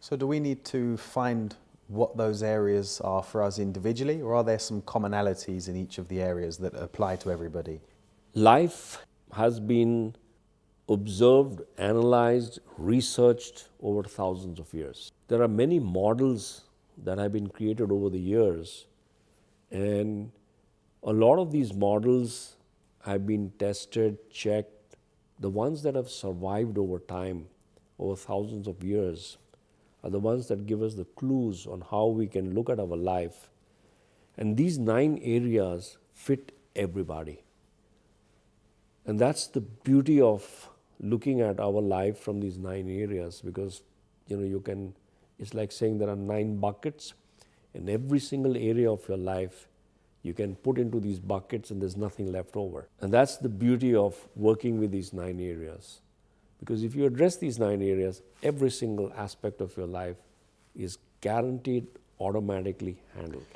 So do we need to find what those areas are for us individually, or are there some commonalities in each of the areas that apply to everybody? Life has been observed, analyzed, researched over thousands of years. There are many models that have been created over the years, and a lot of these models have been tested, checked. The ones that have survived over time, over thousands of years, are the ones that give us the clues on how we can look at our life. And these 9 areas fit everybody. And that's the beauty of looking at our life from these 9 areas, because it's like saying there are 9 buckets, and every single area of your life you can put into these buckets and there's nothing left over. And that's the beauty of working with these 9 areas. Because if you address these 9 areas, every single aspect of your life is guaranteed automatically handled.